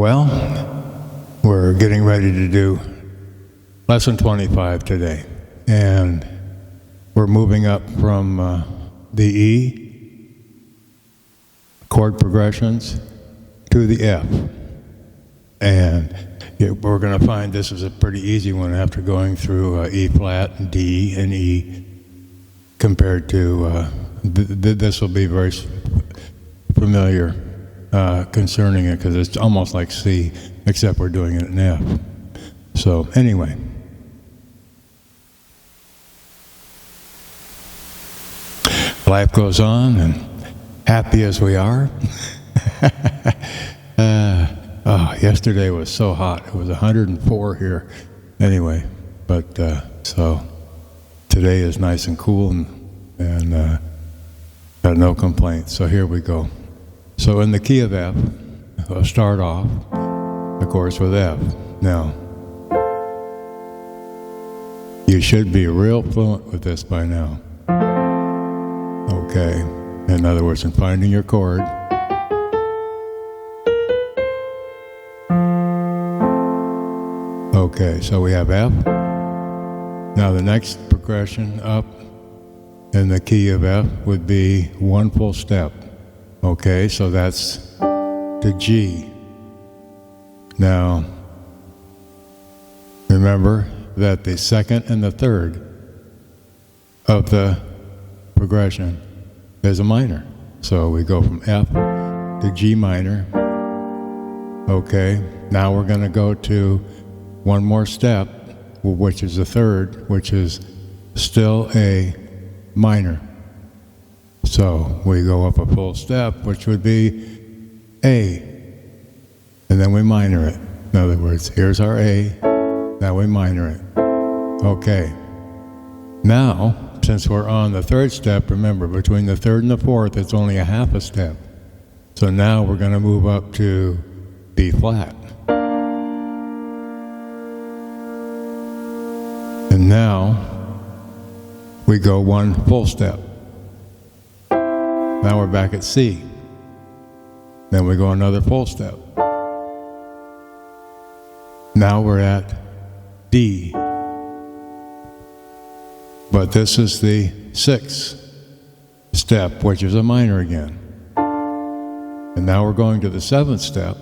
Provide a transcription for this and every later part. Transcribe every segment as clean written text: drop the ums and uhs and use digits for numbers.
Well, we're getting ready to do lesson 25 today, and we're moving up from the E chord progressions to the F. And we're going to find this is a pretty easy one after going through E flat, D, and E, compared to this will be very familiar concerning it, because it's almost like C, except we're doing it in F. So anyway, life goes on, and happy as we are. Yesterday was so hot. It was 104 here. Anyway, but so today is nice and cool, and got no complaints. So here we go. So in the key of F, I'll start off, of course, with F. Now, you should be real fluent with this by now. Okay. In other words, in finding your chord, okay, so we have F. Now the next progression up in the key of F would be one full step. Okay, so that's the G. Now, remember that the second and the third of the progression is a minor. So we go from F to G minor. Okay, now we're going to go to one more step, which is the third, which is still a minor. So we go up a full step, which would be A, and then we minor it. In other words, here's our A, now we minor it. Okay, now, since we're on the third step, remember, between the third and the fourth, it's only a half a step. So now we're going to move up to B flat. And now we go one full step. Now we're back at C. Then we go another full step. Now we're at D. But this is the sixth step, which is a minor again. And now we're going to the seventh step,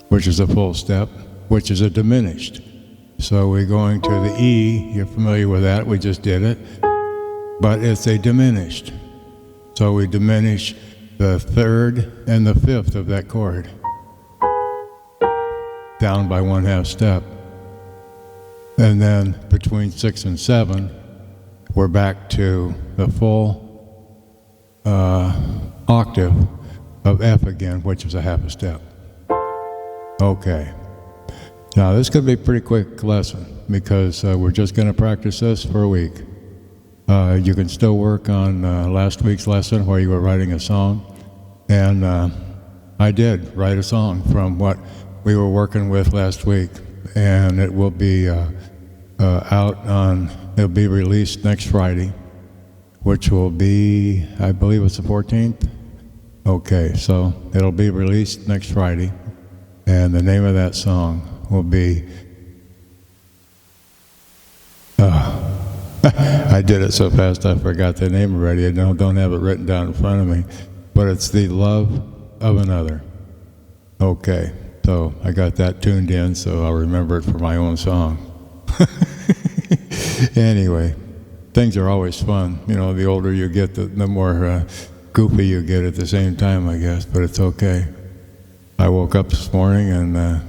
which is a full step, which is a diminished. So we're going to the E, you're familiar with that, we just did it, but it's a diminished. So we diminish the third and the fifth of that chord down by 1/2 step. And then between 6 and 7, we're back to the full octave of F again, which is a half a step. Okay. Now this could be a pretty quick lesson, because we're just going to practice this for a week. You can still work on last week's lesson where you were writing a song, and I did write a song from what we were working with last week, and it will be it'll be released next Friday, which will be, I believe it's the 14th. Okay, so it'll be released next Friday, and the name of that song will be, I did it so fast I forgot the name already. I don't have it written down in front of me, but it's The Love of Another. Okay, so I got that tuned in, so I'll remember it for my own song. Anyway, things are always fun. You know, the older you get, the more goofy you get at the same time, I guess, but it's okay. I woke up this morning and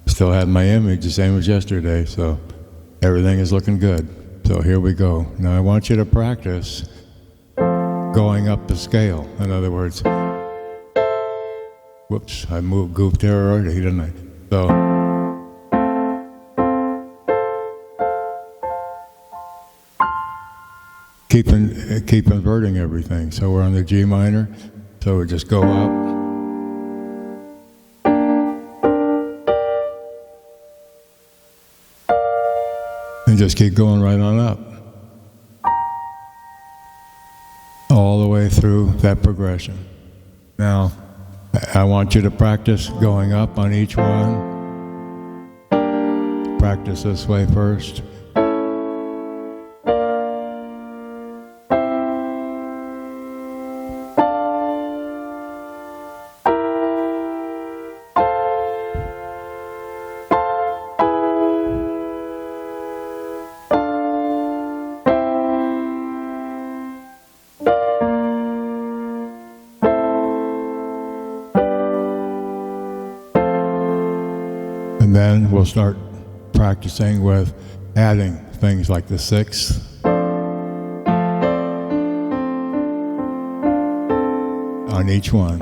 still had my image the same as yesterday, so everything is looking good. So here we go. Now I want you to practice going up the scale. In other words, whoops, I goofed there already, didn't I? So, keep inverting everything. So we're on the G minor, so we just go up. And just keep going right on up. All the way through that progression. Now, I want you to practice going up on each one. Practice this way first. And then we'll start practicing with adding things like the sixth, on each one.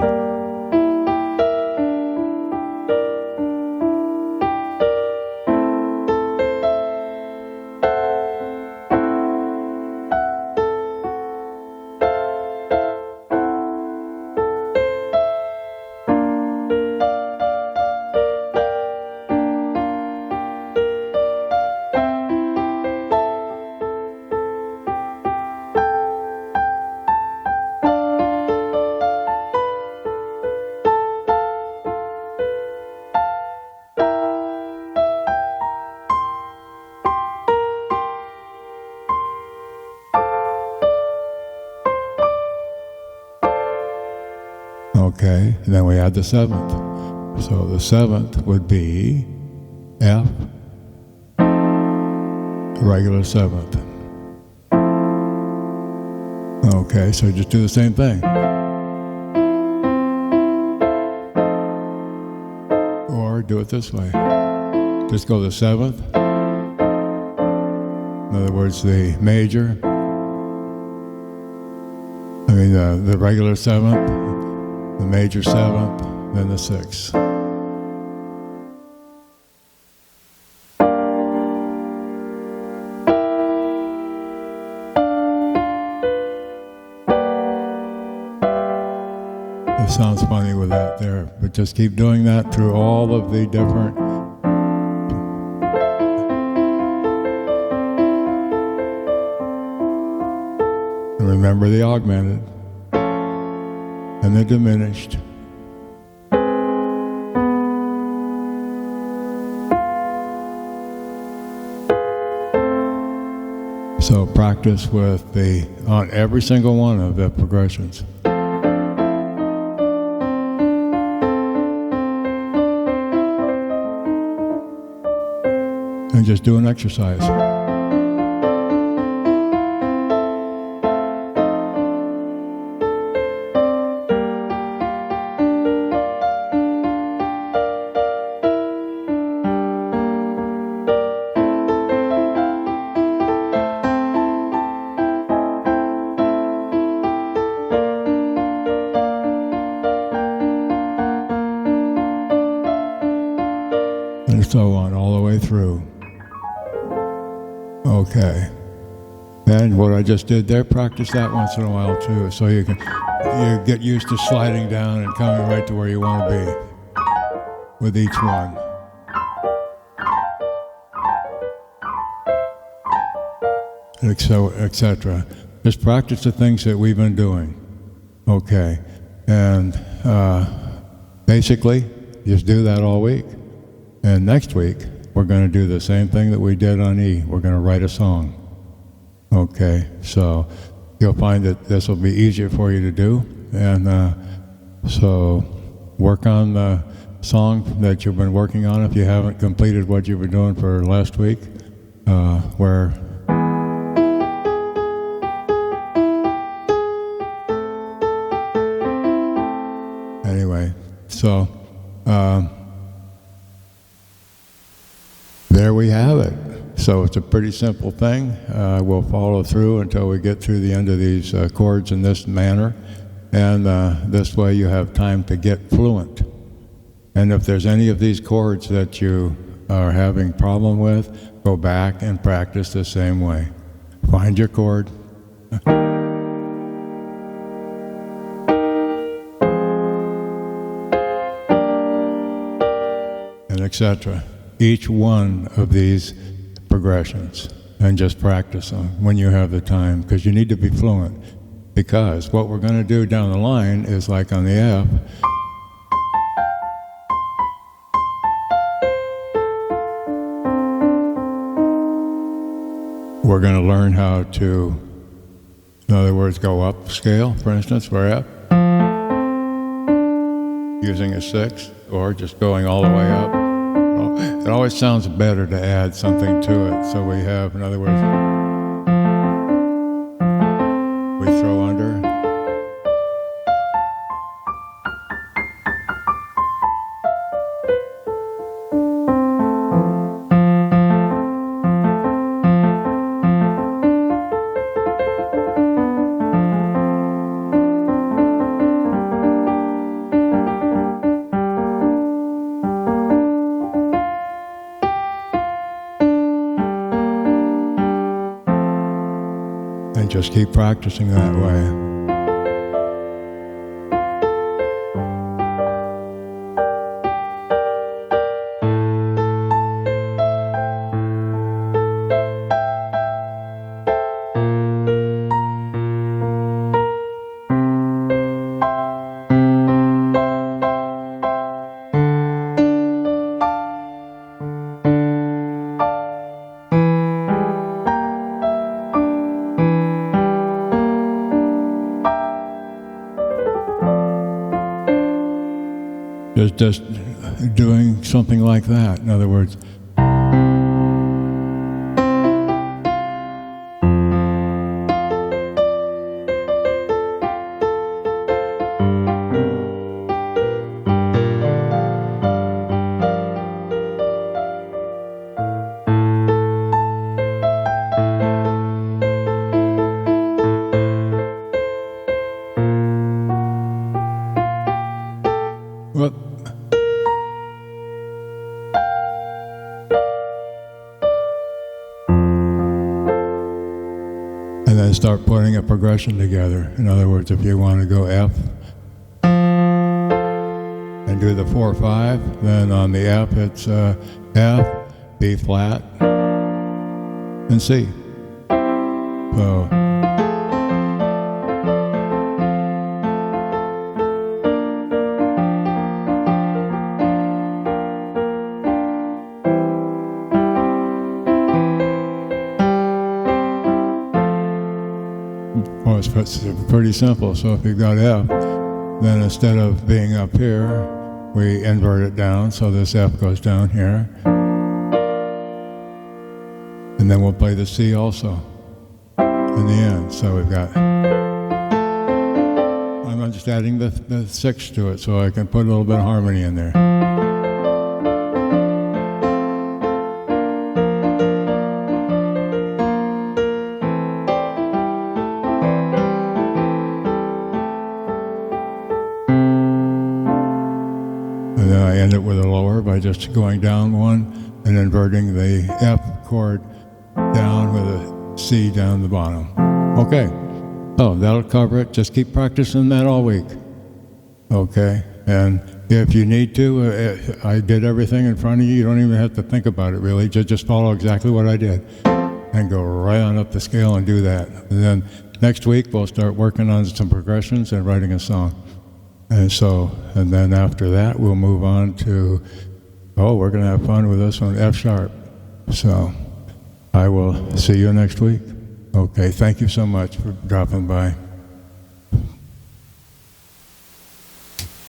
Okay, and then we add the seventh. So the seventh would be F, regular seventh. Okay, so just do the same thing. Or do it this way. Just go the seventh. In other words, the major. The regular seventh, the major seventh, then the sixth. It sounds funny with that there, but just keep doing that through all of the different. And remember the augmented and the diminished. So practice with on every single one of the progressions. And just do an exercise. And so on, all the way through. Okay. And what I just did there, practice that once in a while too, so you get used to sliding down and coming right to where you want to be with each one. Etc. Just practice the things that we've been doing. Okay. And basically, just do that all week. And next week, we're going to do the same thing that we did on E. We're going to write a song. Okay, so you'll find that this will be easier for you to do. And so work on the song that you've been working on if you haven't completed what you've been doing for last week, where anyway, so there we have it. So it's a pretty simple thing. We'll follow through until we get through the end of these chords in this manner. And this way you have time to get fluent. And if there's any of these chords that you are having problem with, go back and practice the same way. Find your chord. And etc. Each one of these progressions, and just practice them when you have the time, because you need to be fluent. Because what we're going to do down the line is like on the F, we're going to learn how to, in other words, go up scale, for instance, we're at, using a 6, or just going all the way up. It always sounds better to add something to it. So we have, in other words, we throw under. And just keep practicing that way. Just doing something like that. In other words, what? And then start putting a progression together. In other words, if you want to go F and do the 4/5, then on the F it's F, B flat, and C. So well, it's pretty simple. So if you've got F, then instead of being up here, we invert it down, so this F goes down here. And then we'll play the C also in the end. So we've got, I'm just adding the 6 to it so I can put a little bit of harmony in there. And then I end it with a lower by just going down one and inverting the F chord down with a C down the bottom. Okay, so that'll cover it. Just keep practicing that all week. Okay, and if you need to, I did everything in front of you. You don't even have to think about it really. Just follow exactly what I did and go right on up the scale and do that. And then next week we'll start working on some progressions and writing a song. And then after that, we'll move on to, we're going to have fun with this one, F sharp. So I will see you next week. Okay, thank you so much for dropping by.